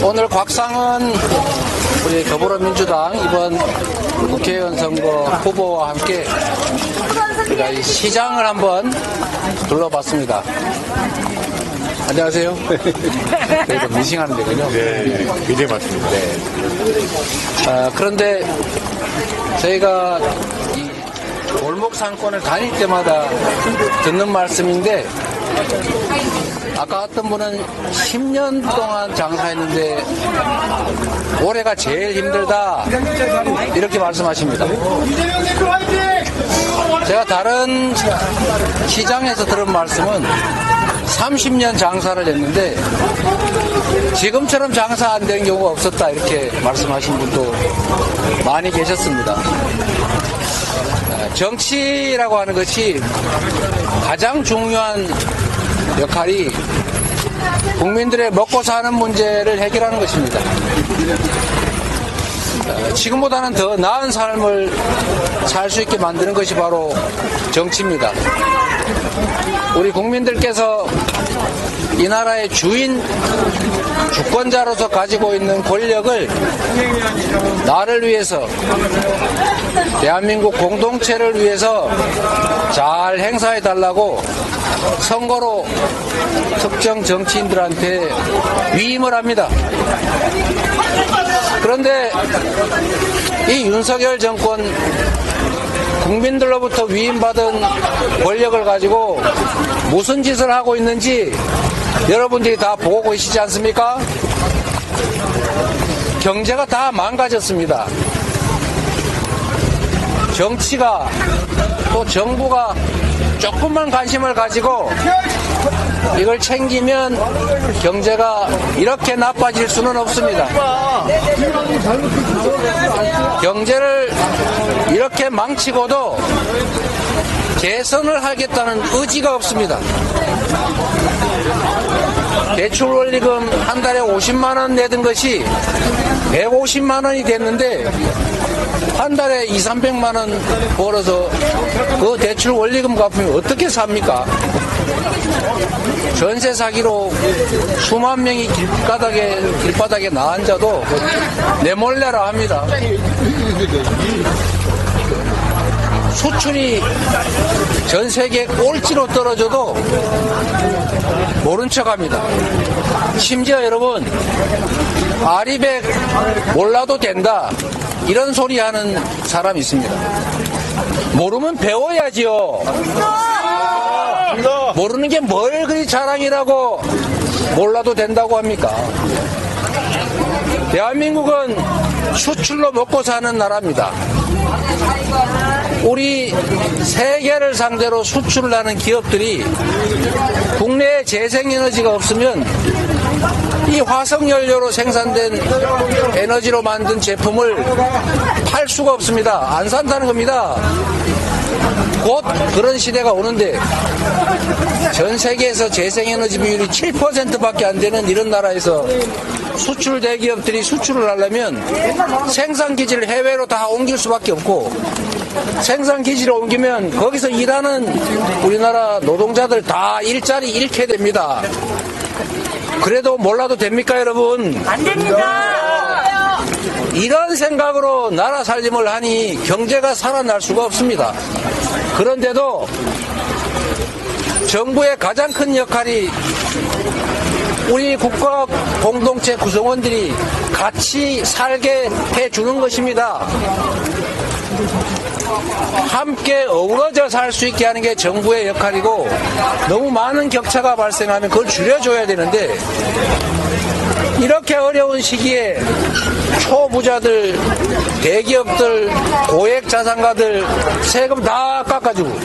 오늘 곽상은 우리 더불어민주당 이번 국회의원 선거 후보와 함께 우리가 이 시장을 한번 둘러봤습니다. 안녕하세요. 저희도 미싱하는 데군요. 네, 굉장히 많습니다. 네. 그런데 저희가 이 골목 상권을 다닐 때마다 듣는 말씀인데, 아까 어떤 분은 10년 동안 장사했는데 올해가 제일 힘들다 이렇게 말씀하십니다. 제가 다른 시장에서 들은 말씀은 30년 장사를 했는데 지금처럼 장사 안 되는 경우가 없었다 이렇게 말씀하신 분도 많이 계셨습니다. 정치라고 하는 것이 가장 중요한 역할이 국민들의 먹고 사는 문제를 해결하는 것입니다. 지금보다는 더 나은 삶을 살 수 있게 만드는 것이 바로 정치입니다. 우리 국민들께서 이 나라의 주권자로서 가지고 있는 권력을 나를 위해서, 대한민국 공동체를 위해서 잘 행사해달라고 선거로 특정 정치인들한테 위임을 합니다. 그런데 이 윤석열 정권, 국민들로부터 위임받은 권력을 가지고 무슨 짓을 하고 있는지 여러분들이 다 보고 계시지 않습니까? 경제가 다 망가졌습니다. 정치가, 또 정부가 조금만 관심을 가지고 이걸 챙기면 경제가 이렇게 나빠질 수는 없습니다. 경제를 이렇게 망치고도 개선을 하겠다는 의지가 없습니다. 대출원리금 한 달에 50만원 내던 것이 150만원이 됐는데 한 달에 200~300만원 벌어서 그 대출 원리금 갚으면 어떻게 삽니까? 전세 사기로 수만 명이 길바닥에 나앉아도 내몰래라 합니다. 수출이 전 세계 꼴찌로 떨어져도 모른 척합니다. 심지어 여러분, 아리백 몰라도 된다 이런 소리 하는 사람이 있습니다. 모르면 배워야지요. 모르는 게 뭘 그리 자랑이라고 몰라도 된다고 합니까? 대한민국은 수출로 먹고 사는 나라입니다. 우리 세계를 상대로 수출을 하는 기업들이 국내에 재생에너지가 없으면 이 화석연료로 생산된 에너지로 만든 제품을 팔 수가 없습니다. 안 산다는 겁니다. 곧 그런 시대가 오는데 전 세계에서 재생에너지 비율이 7%밖에 안 되는 이런 나라에서 수출 대기업들이 수출을 하려면 생산기지를 해외로 다 옮길 수밖에 없고, 생산기지를 옮기면 거기서 일하는 우리나라 노동자들 다 일자리 잃게 됩니다. 그래도 몰라도 됩니까, 여러분? 안 됩니다. 이런 생각으로 나라 살림을 하니 경제가 살아날 수가 없습니다. 그런데도 정부의 가장 큰 역할이 우리 국가 공동체 구성원들이 같이 살게 해주는 것입니다. 함께 어우러져 살 수 있게 하는 게 정부의 역할이고, 너무 많은 격차가 발생하면 그걸 줄여줘야 되는데, 이렇게 어려운 시기에 초부자들, 대기업들, 고액 자산가들 세금 다 깎아주고,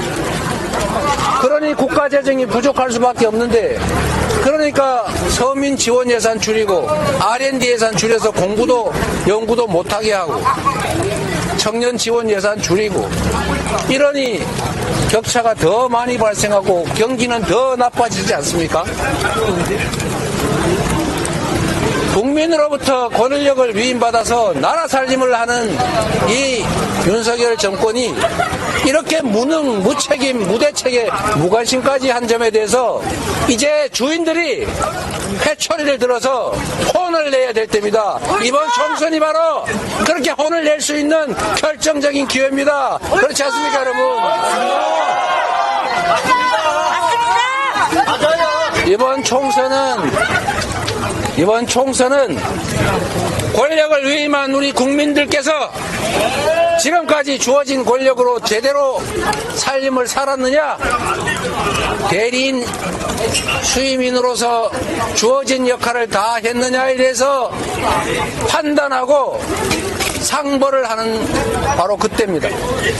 그러니 국가 재정이 부족할 수밖에 없는데, 그러니까 서민 지원 예산 줄이고 R&D 예산 줄여서 공부도 연구도 못하게 하고 청년 지원 예산 줄이고, 이러니 격차가 더 많이 발생하고 경기는 더 나빠지지 않습니까? 국민으로부터 권력을 위임받아서 나라 살림을 하는 이 윤석열 정권이 이렇게 무능, 무책임, 무대책에 무관심까지 한 점에 대해서 이제 주인들이 회초리를 들어서 혼을 내야 될 때입니다. 이번 총선이 바로 그렇게 혼을 낼 수 있는 결정적인 기회입니다. 그렇지 않습니까, 여러분? 이번 총선은 권력을 위임한 우리 국민들께서 지금까지 주어진 권력으로 제대로 삶을 살았느냐, 대리인 수임인으로서 주어진 역할을 다 했느냐에 대해서 판단하고 상벌을 하는 바로 그때입니다.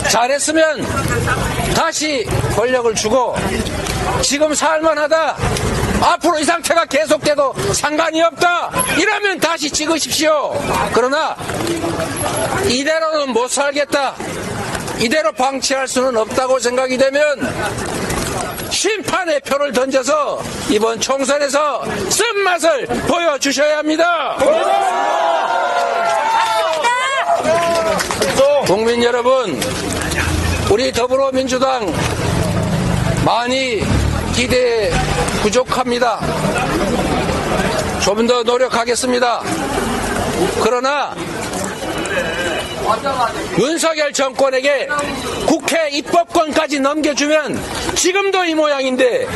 잘했으면 다시 권력을 주고, 지금 살만하다, 앞으로 이 상태가 계속돼도 상관이 없다, 이러면 다시 찍으십시오. 그러나 이대로는 못 살겠다, 이대로 방치할 수는 없다고 생각이 되면 심판의 표를 던져서 이번 총선에서 쓴맛을 보여주셔야 합니다. 국민 여러분, 우리 더불어민주당 많이 기대에 부족합니다. 좀 더 노력하겠습니다. 그러나 윤석열 정권에게 국회 입법권까지 넘겨주면 지금도 이 모양인데,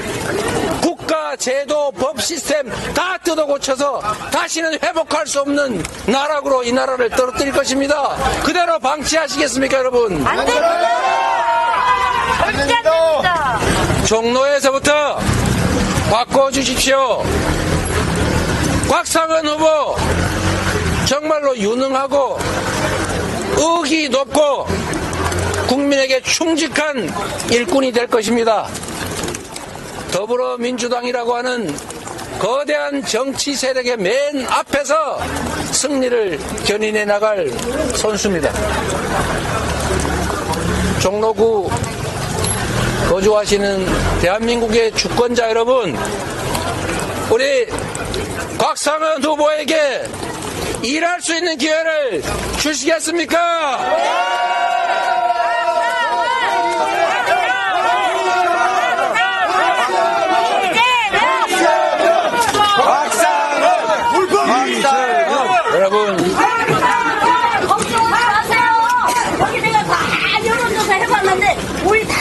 국가, 제도, 법 시스템 다 뜯어 고쳐서 다시는 회복할 수 없는 나락으로 이 나라를 떨어뜨릴 것입니다. 그대로 방치하시겠습니까, 여러분? 안 됩니다. 절대 안 됩니다. 종로에서부터 바꿔주십시오. 곽상은 후보 정말로 유능하고 의기 높고 국민에게 충직한 일꾼이 될 것입니다. 더불어민주당이라고 하는 거대한 정치 세력의 맨 앞에서 승리를 견인해 나갈 선수입니다. 종로구 거주하시는 대한민국의 주권자 여러분, 우리 곽상은 후보에게 일할 수 있는 기회를 주시겠습니까? 여러분, 걱정 마세요. 여기 내가 다 여론조사 해봤는데 우리 다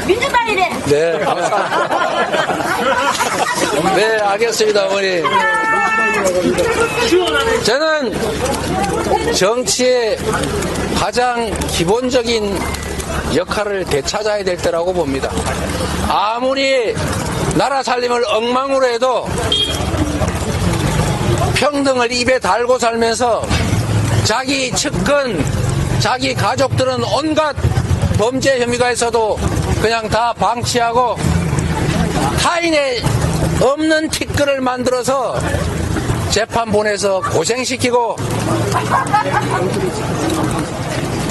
민주당이래. 네, 네, 알겠습니다, 어머니. 저는 정치의 가장 기본적인 역할을 되찾아야 될 때라고 봅니다. 아무리 나라 살림을 엉망으로 해도 평등을 입에 달고 살면서 자기 측근, 자기 가족들은 온갖 범죄 혐의가 있어도 그냥 다 방치하고 타인의 없는 티끌을 만들어서 재판 보내서 고생시키고,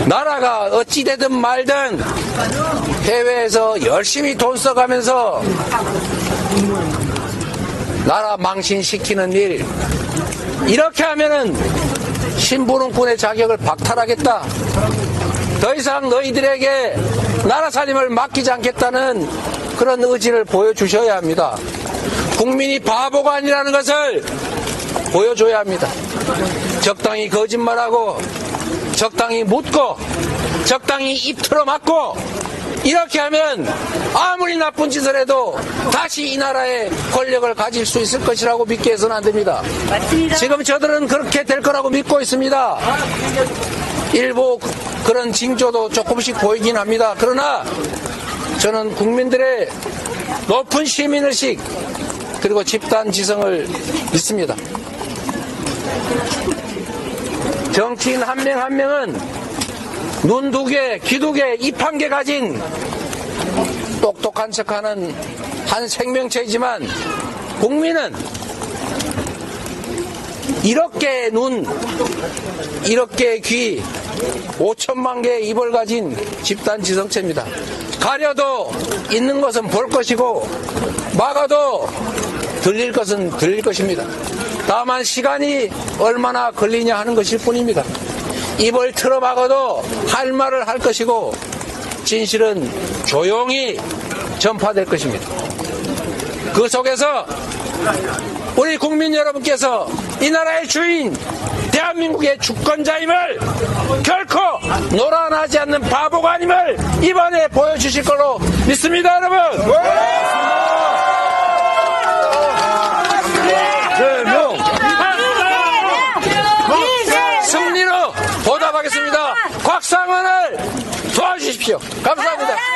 나라가 어찌되든 말든 해외에서 열심히 돈 써가면서 나라 망신시키는 일, 이렇게 하면은 신부름꾼의 자격을 박탈하겠다, 더 이상 너희들에게 나라 살림을 맡기지 않겠다는 그런 의지를 보여주셔야 합니다. 국민이 바보가 아니라는 것을 보여줘야 합니다. 적당히 거짓말하고, 적당히 묻고, 적당히 입 틀어막고, 이렇게 하면 아무리 나쁜 짓을 해도 다시 이 나라의 권력을 가질 수 있을 것이라고 믿게 해서는 안 됩니다. 맞습니다. 지금 저들은 그렇게 될 거라고 믿고 있습니다. 일부 그런 징조도 조금씩 보이긴 합니다. 그러나 저는 국민들의 높은 시민의식, 그리고 집단 지성을 믿습니다. 정치인 한 명 한 명은 눈 두 개, 귀 두 개, 입 한 개 가진 똑똑한 척하는 한 생명체이지만, 국민은 이렇게 눈, 이렇게 귀, 5천만 개의 입을 가진 집단 지성체입니다. 가려도 있는 것은 볼 것이고, 막아도 들릴 것은 들릴 것입니다. 다만 시간이 얼마나 걸리냐 하는 것일 뿐입니다. 입을 틀어막아도 할 말을 할 것이고, 진실은 조용히 전파될 것입니다. 그 속에서 우리 국민 여러분께서 이 나라의 주인, 대한민국의 주권자임을 결코 노란하지 않는 바보가 아님을 이번에 보여주실 걸로 믿습니다, 여러분. 승리로 보답하겠습니다. 곽상원을 도와주십시오. 감사합니다.